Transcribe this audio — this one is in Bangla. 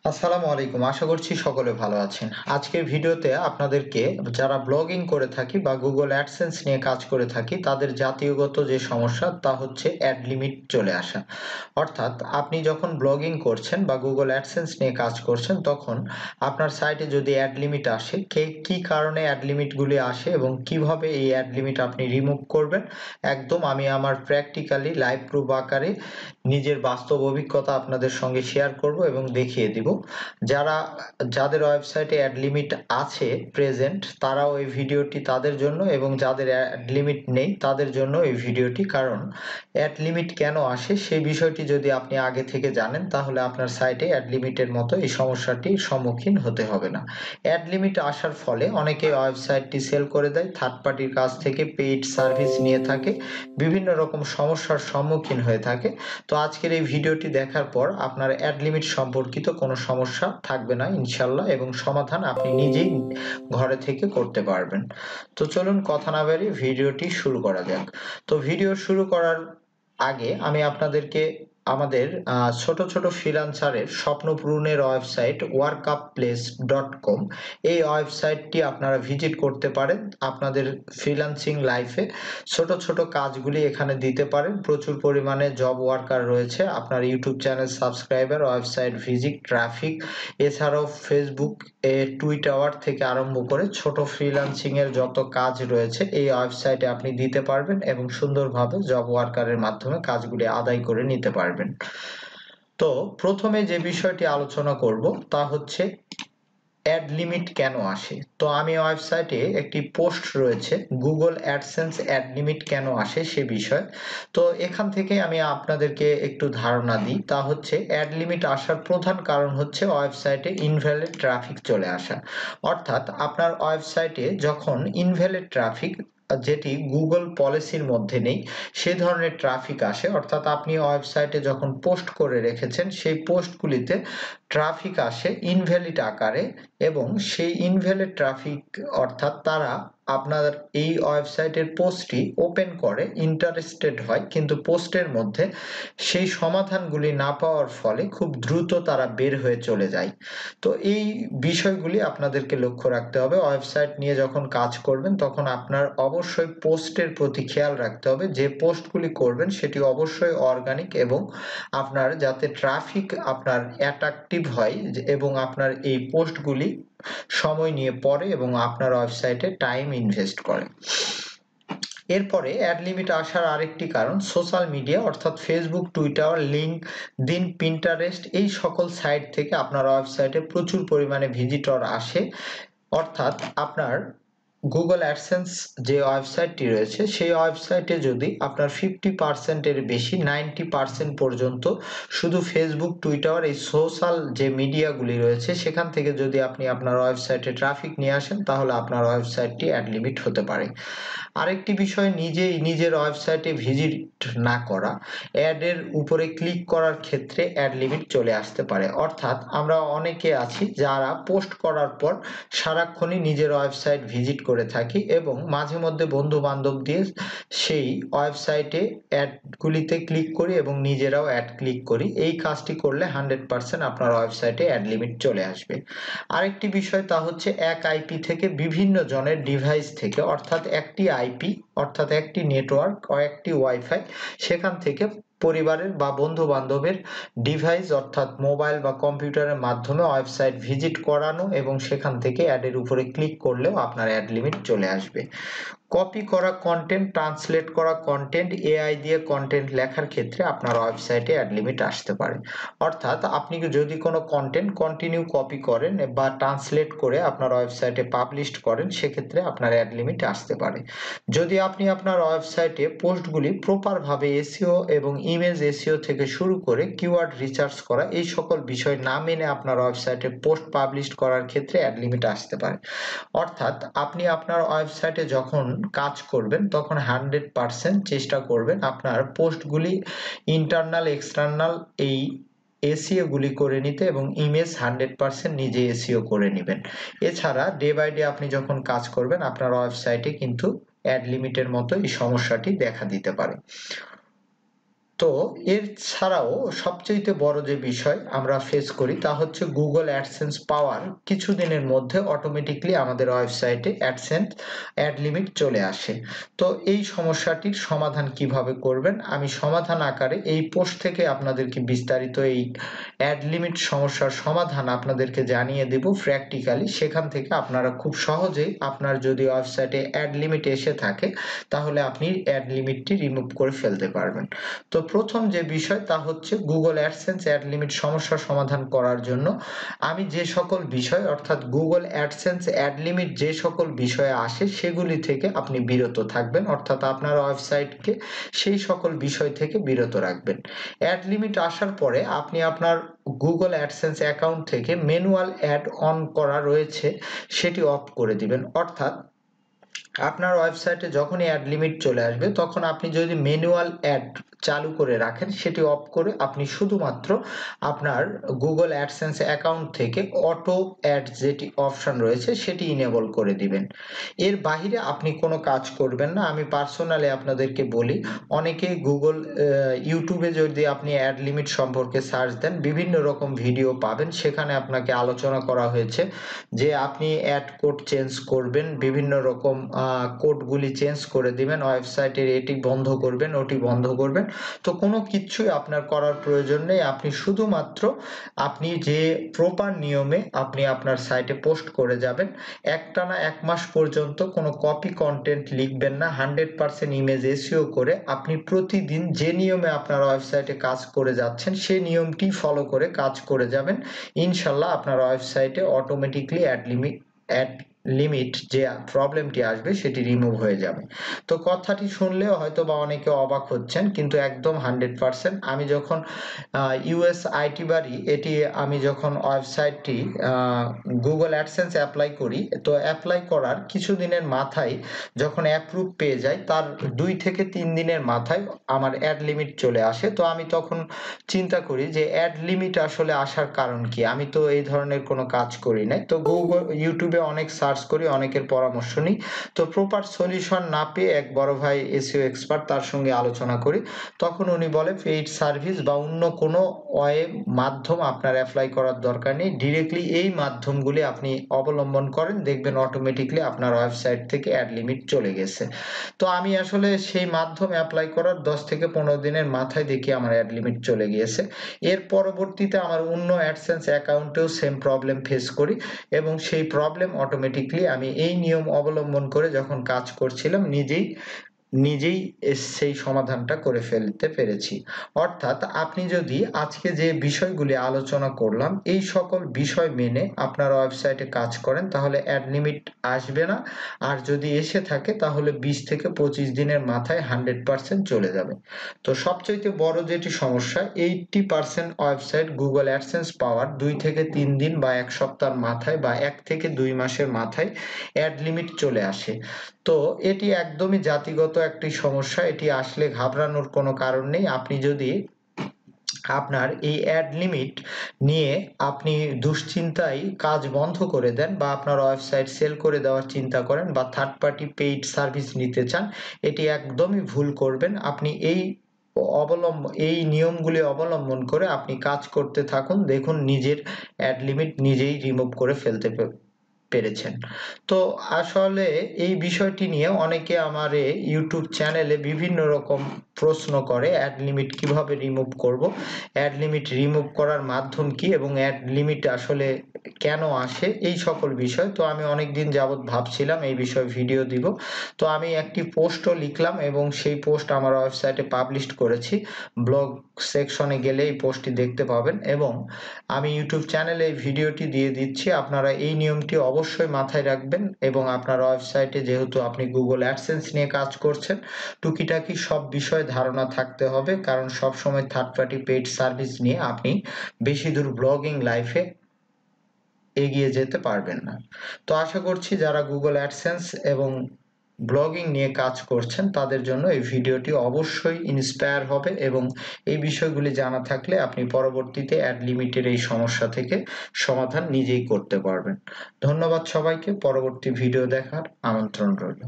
আসসালামু আলাইকুম। আশা করছি সকলে ভালো আছেন। আজকের ভিডিওতে আপনাদেরকে যারা ব্লগিং করে থাকি বা Google AdSense নিয়ে কাজ করে থাকি তাদের জাতীয়গত যে সমস্যা তা হচ্ছে অ্যাড লিমিট চলে আসা। অর্থাৎ আপনি যখন ব্লগিং করছেন বা Google AdSense নিয়ে কাজ করছেন তখন আপনার সাইটে যদি অ্যাড লিমিট আসে, কি কারণে অ্যাড লিমিটগুলি আসে এবং কিভাবে এই অ্যাড লিমিট আপনি রিমুভ করবেন, একদম আমি আমার প্র্যাকটিক্যালি লাইভ প্রুফ আকারে নিজের বাস্তব অভিজ্ঞতা আপনাদের সঙ্গে শেয়ার করব এবং দেখিয়ে দিব। যাদের ওয়েবসাইটে অ্যাড লিমিট আছে প্রেজেন্ট তারাও এই ভিডিওটি তাদের জন্য, এবং যাদের অ্যাড লিমিট নেই তাদের জন্য এই ভিডিওটি। কারণ অ্যাড লিমিট কেন আসে সেই বিষয়টি যদি আপনি আগে থেকে জানেন তাহলে আপনার সাইটে অ্যাড লিমিটের মতো এই সমস্যাটির সম্মুখীন হতে হবে না। অ্যাড লিমিট আসার ফলে অনেকে ওয়েবসাইটটি সেল করে দেয়, থার্ড পার্টির কাছ থেকে পেইড সার্ভিস নিয়ে থাকে, বিভিন্ন রকম সমস্যার সম্মুখীন হয়ে থাকে। তো আজকের এই ভিডিওটি দেখার পর আপনার অ্যাড লিমিট সম্পর্কিত কোনো সমস্যা থাকবে না ইনশাল্লাহ, এবং সমাধান আপনি নিজেই ঘরে থেকে করতে পারবেন। তো চলুন কথা না বাড়িয়ে ভিডিওটি শুরু করা যাক। তো ভিডিও শুরু করার আগে আমি আপনাদেরকে আমাদের ছোট ছোট ফ্রিল্যান্সারের স্বপ্ন পূরণের ওয়েবসাইট workupplace.com, এই ওয়েবসাইটটি আপনারা ভিজিট করতে পারেন। আপনাদের ফ্রিল্যান্সিং লাইফে ছোট ছোট কাজগুলি এখানে দিতে পারেন। প্রচুর পরিমাণে জব ওয়ার্কার রয়েছে। আপনার YouTube channel subscriber, website visit, traffic, এছাড়াও ফেসবুক টুইটার থেকে আরম্ভ করে ছোট ফ্রিল্যান্সিং এর যত কাজ রয়েছে এই ওয়েবসাইটে আপনি দিতে পারবেন এবং সুন্দরভাবে জব ওয়ার্কারের মাধ্যমে কাজগুলি আদায় করে নিতে পারবেন। তো প্রথমে যে বিষয়টি আলোচনা করব তা হচ্ছে অ্যাড লিমিট কেন আসে। তো আমি ওয়েবসাইটে একটি পোস্ট রয়েছে গুগল অ্যাডসেন্স অ্যাড লিমিট কেন আসে সে বিষয়। তো এখান থেকে আমি আপনাদেরকে একটু ধারণা দিই। তা হচ্ছে অ্যাড লিমিট আসার প্রধান কারণ হচ্ছে ওয়েবসাইটে ইনভ্যালিড ট্রাফিক চলে আসা। অর্থাৎ আপনার ওয়েবসাইটে যখন ইনভ্যালিড ট্রাফিক, যেটি গুগল পলিসির মধ্যে নেই, সেই ধরনের ট্রাফিক আসে, অর্থাৎ আপনি ওয়েবসাইটে যখন পোস্ট করে রেখেছেন সেই পোস্টগুলিতে ট্রাফিক আসে ইনভ্যালিড আকারে, এবং সেই ইনভ্যালিড ট্রাফিক অর্থাৎ তারা আপনার এই ওয়েবসাইটের পোস্টটি ওপেন করে ইন্টারেস্টেড হয়, কিন্তু পোস্টের মধ্যে সেই সমাধানগুলি না পাওয়ার ফলে খুব দ্রুত তারা বের হয়ে চলে যায়। তো এই বিষয়গুলি আপনাদেরকে লক্ষ্য রাখতে হবে। ওয়েবসাইট নিয়ে যখন কাজ করবেন তখন আপনার অবশ্যই পোস্টের প্রতি খেয়াল রাখতে হবে। যে পোস্টগুলি করবেন সেটি অবশ্যই অর্গানিক এবং আপনার যাতে ট্রাফিক আপনার অ্যাট্রাকটিভ হয়, এবং আপনার এই পোস্টগুলি সময় নিয়ে পড়ে এবং আপনার ওয়েবসাইটে টাইম ইনভেস্ট করে। এরপরে অ্যাড লিমিট আসার আরেকটি কারণ সোশ্যাল মিডিয়া, অর্থাৎ ফেসবুক, টুইটার, লিঙ্কডইন, পিন্টারেস্ট, এই সকল সাইট থেকে আপনার ওয়েবসাইটে প্রচুর পরিমাণে ভিজিটর আসে। অর্থাৎ আপনার গুগল অ্যাডসেন্স যে ওয়েবসাইটটি রয়েছে সেই ওয়েবসাইটে যদি আপনার 50%-এর বেশি 90% পর্যন্ত শুধু ফেসবুক, টুইটার, এই সোশ্যাল যে মিডিয়াগুলি রয়েছে সেখান থেকে যদি আপনি আপনার ওয়েবসাইটে ট্রাফিক নিয়ে আসেন তাহলে আপনার ওয়েবসাইটটি অ্যাড লিমিট হতে পারে। আরেকটি বিষয়, নিজের ওয়েবসাইটে ভিজিট না করা, অ্যাডের উপরে ক্লিক করার ক্ষেত্রে অ্যাড লিমিট চলে আসতে পারে। অর্থাৎ আমরা অনেকে আছি যারা পোস্ট করার পর সারাক্ষণই নিজের ওয়েবসাইট ভিজিট করে থাকি এবং মাঝে মধ্যে বন্ধু বান্ধব দিয়ে সেই ওয়েবসাইটে অ্যাডগুলিতে ক্লিক করি এবং নিজেরাও অ্যাড ক্লিক করি। এই কাজটি করলে 100% আপনার ওয়েবসাইটে অ্যাড লিমিট চলে আসবে। আরেকটি বিষয় তা হচ্ছে এক আইপি থেকে বিভিন্ন জনের ডিভাইস থেকে, অর্থাৎ একটি আইপি অর্থাৎ একটি নেটওয়ার্ক ও একটি ওয়াইফাই, সেখান থেকে পরিবারের বা বন্ধু বান্ধবের ডিভাইস অর্থাৎ মোবাইল বা কম্পিউটারের মাধ্যমে ওয়েবসাইট ভিজিট করানো এবং সেখান থেকে অ্যাডের উপরে ক্লিক করলেও আপনার অ্যাড লিমিট চলে আসবে। কপি করা কন্টেন্ট, ট্রান্সলেট করা কন্টেন্ট, এআই দিয়ে কন্টেন্ট লেখার ক্ষেত্রে আপনার ওয়েবসাইটে অ্যাড লিমিট আসতে পারে। অর্থাৎ আপনি যদি কোনো কন্টেন্ট কন্টিনিউ কপি করেন বা ট্রান্সলেট করে আপনার ওয়েবসাইটে পাবলিশ করেন সেক্ষেত্রে আপনার অ্যাড লিমিট আসতে পারে। যদি আপনি আপনার ওয়েবসাইটে পোস্টগুলি প্রপারভাবে এসইও এবং ইমেজ এসইও থেকে শুরু করে কিওয়ার্ড রিসার্চ করা এই সকল বিষয় না মেনে আপনার ওয়েবসাইটে পোস্ট পাবলিশ করার ক্ষেত্রে অ্যাড লিমিট আসতে পারে। অর্থাৎ আপনি আপনার ওয়েবসাইটে যখন কাজ করবেন তখন 100% চেষ্টা করবেন আপনার পোস্টগুলি ইন্টারনাল এক্সটার্নাল এই এসইও গুলি করে নিতে এবং ইমেজ 100% নিজে এসইও করে নেবেন। এছাড়া ডে বাই ডে আপনি যখন কাজ করবেন আপনার ওয়েবসাইটে কিন্তু অ্যাড লিমিটের মতো এই সমস্যাটি দেখা দিতে পারে। তো এর ছাড়াও সবচেয়ে বড় যে বিষয় আমরা ফেস করি তা হচ্ছে গুগল অ্যাডসেন্স পাওয়ার কিছুদিনের মধ্যে অটোমেটিকলি আমাদের ওয়েবসাইটে অ্যাডসেন্স অ্যাড লিমিট চলে আসে। তো এই সমস্যাটির সমাধান কিভাবে করবেন আমি সমাধান আকারে এই পোস্ট থেকে আপনাদেরকে বিস্তারিত এই অ্যাড লিমিট সমস্যার সমাধান আপনাদেরকে জানিয়ে দেব প্র্যাকটিক্যালি। সেখান থেকে আপনারা খুব সহজেই আপনার যদি ওয়েবসাইটে অ্যাড লিমিট এসে থাকে তাহলে আপনি অ্যাড লিমিটটি রিমুভ করে ফেলতে পারবেন। তো প্রথম যে বিষয় তা হচ্ছে গুগল অ্যাডসেন্স অ্যাড লিমিট সমস্যা সমাধান করার জন্য আমি যে সকল বিষয় অর্থাৎ গুগল অ্যাডসেন্স অ্যাড লিমিট যে সকল বিষয়ে আসে সেগুলি থেকে আপনি বিরত থাকবেন, অর্থাৎ আপনার ওয়েবসাইটকে সেই সকল বিষয় থেকে বিরত রাখবেন। অ্যাড লিমিট আসার পরে আপনি আপনার গুগল অ্যাডসেন্স অ্যাকাউন্ট থেকে ম্যানুয়াল অ্যাড অন করা রয়েছে সেটি অফ করে দিবেন। অর্থাৎ আপনার ওয়েবসাইটে যখনই অ্যাড লিমিট চলে আসবে তখন আপনি যদি ম্যানুয়াল অ্যাড চালু করে রাখেন সেটি অফ করে আপনি শুধুমাত্র আপনার গুগল অ্যাডসেন্স অ্যাকাউন্ট থেকে অটো অ্যাড যেটি অপশন রয়েছে সেটি ইনেবল করে দিবেন। এর বাহিরে আপনি কোনো কাজ করবেন না। আমি পার্সোনালি আপনাদেরকে বলি, অনেকেই গুগল ইউটিউবে যদি আপনি অ্যাড লিমিট সম্পর্কে সার্চ দেন বিভিন্ন রকম ভিডিও পাবেন, সেখানে আপনাকে আলোচনা করা হয়েছে যে আপনি অ্যাড কোড চেঞ্জ করবেন, বিভিন্ন রকম কোডগুলি চেঞ্জ করে দিবেন, ওয়েবসাইটের এটি বন্ধ করবেন ওটি বন্ধ করবেন। তো কোনো কিছুই আপনার করার প্রয়োজন নেই। আপনি শুধুমাত্র আপনি যে প্রপার নিয়মে আপনি আপনার সাইটে পোস্ট করে যাবেন, একটানা 1 মাস পর্যন্ত কোনো কপি কন্টেন্ট লিখবেন না, 100% ইমেজ এসইও করে আপনি প্রতিদিন যে নিয়মে আপনার ওয়েবসাইটে কাজ করে যাচ্ছেন সেই নিয়মটি ফলো করে কাজ করে যাবেন। ইনশাল্লাহ আপনার ওয়েবসাইটে অটোমেটিকলি অ্যাড লিমিট যে প্রবলেমটি আসবে সেটি রিমুভ হয়ে যাবে। তো কথাটি শুনলেও হয়তো বা অনেকে অবাক হচ্ছেন, কিন্তু একদম 100%। আমি যখন ইউএস আইটি বাড়ি এটি আমি যখন ওয়েবসাইটটি গুগল অ্যাডসেন্স অ্যাপ্লাই করি, তো অ্যাপ্লাই করার কিছুদিনের মাথায় যখন অ্যাপ্রুভ পেয়ে যাই তার 2 থেকে 3 দিনের মাথায় আমার অ্যাড লিমিট চলে আসে। তো আমি তখন চিন্তা করি যে অ্যাড লিমিট আসলে আসার কারণ কি, আমি তো এই ধরনের কোনো কাজ করি নাই। তো গুগল ইউটিউবে অনেক সার্চ করি, অনেকের পরামর্শ নিই। তো প্রপার সলিউশন না পেয়ে এক বড় ভাই এসইও এক্সপার্ট তার সঙ্গে আলোচনা করি। তখন উনি বলে পেইড সার্ভিস বা অন্য কোনো মাধ্যম আপনার অ্যাপ্লাই করার দরকার নেই, ডিরেক্টলি এই মাধ্যমগুলি আপনি অবলম্বন করেন, দেখবেন অটোমেটিকলি আপনার ওয়েবসাইট থেকে অ্যাড লিমিট চলে গেছে। তো আমি আসলে সেই মাধ্যম অ্যাপ্লাই করার 10 থেকে 15 দিনের মাথায় দেখি আমার অ্যাড লিমিট চলে গিয়েছে। এর পরবর্তীতে আমার অন্য অ্যাডসেন্স অ্যাকাউন্টেও সেম প্রবলেম ফেস করি এবং সেই প্রবলেম অটোমেটিকলি আমি এই নিয়ম অবলম্বন করে যখন কাজ করছিলাম নিজেই সেই সমাধানটা করে ফেলতে পেরেছি। অর্থাৎ আপনি যদি আজকে যে বিষয়গুলি আলোচনা করলাম এই সকল বিষয় মেনে আপনার ওয়েবসাইটে কাজ করেন তাহলে অ্যাড লিমিট আসবে না, আর যদি এসে থাকে তাহলে 20 থেকে 25 দিনের মাথায় 100% চলে যাবে। তো সবচাইতে বড় যেটি সমস্যা, 80% ওয়েবসাইট গুগল অ্যাডসেন্স পাওয়ার 2 থেকে 3 দিন বা 1 সপ্তাহের মাথায় বা 1 থেকে 2 মাসের মাথায় অ্যাড লিমিট চলে আসে। তো এটি একদমই জাতিগত একটি সমস্যা, এটি আসলে ঘাবড়ানোর কোনো কারণ নেই। আপনি যদি আপনার এই অ্যাড লিমিট নিয়ে আপনি দুশ্চিন্তায় কাজ বন্ধ করে দেন বা আপনার ওয়েবসাইট সেল করে দেওয়ার চিন্তা করেন বা থার্ড পার্টি পেইড সার্ভিস নিতে চান, এটি একদমই ভুল করবেন। আপনি এই নিয়মগুলি অবলম্বন করে আপনি কাজ করতে থাকুন, দেখুন নিজের অ্যাড লিমিট নিজেই রিমুভ করে ফেলতে পেরেছেন। তো আসলে এই বিষয়টি নিয়ে অনেকে আমার ইউটিউব চ্যানেলে বিভিন্ন রকম প্রশ্ন করে, অ্যাড লিমিট কিভাবে রিমুভ করব, অ্যাড লিমিট রিমুভ করার মাধ্যম কি এবং অ্যাড লিমিট আসলে কেন আসে, এই সকল বিষয়। তো আমি অনেকদিন যাবৎ ভাবছিলাম এই বিষয়ে ভিডিও দিব। তো আমি একটি পোস্টও লিখলাম এবং সেই পোস্ট আমার ওয়েবসাইটে পাবলিশ করেছি। ব্লগ সেকশনে গেলে এই পোস্টটি দেখতে পাবেন এবং আমি ইউটিউব চ্যানেলে এই ভিডিওটি দিয়ে দিচ্ছি। আপনারা এই নিয়মটি অবশ্যই মাথায় রাখবেন এবং আপনার ওয়েবসাইটে যেহেতু আপনি গুগল অ্যাডসেন্স নিয়ে কাজ করছেন, টুকিটাকি সব বিষয়ে ধারণা থাকতে হবে, কারণ সব সময় থার্ড পার্টি পেইড সার্ভিস নিয়ে আপনি বেশি দূর ব্লগিং লাইফে এগিয়ে যেতে পারবেন না। তো আশা করছি যারা গুগল অ্যাডসেন্স এবং ব্লগিং নিয়ে কাজ করছেন তাদের জন্য এই ভিডিওটি অবশ্যই ইন্সপায়ার হবে এবং এই বিষয়গুলি জানা থাকলে আপনি পরবর্তীতে অ্যাড লিমিটের এই সমস্যা থেকে সমাধান নিজেই করতে পারবেন। ধন্যবাদ সবাইকে, পরবর্তী ভিডিও দেখার আমন্ত্রণ রইল।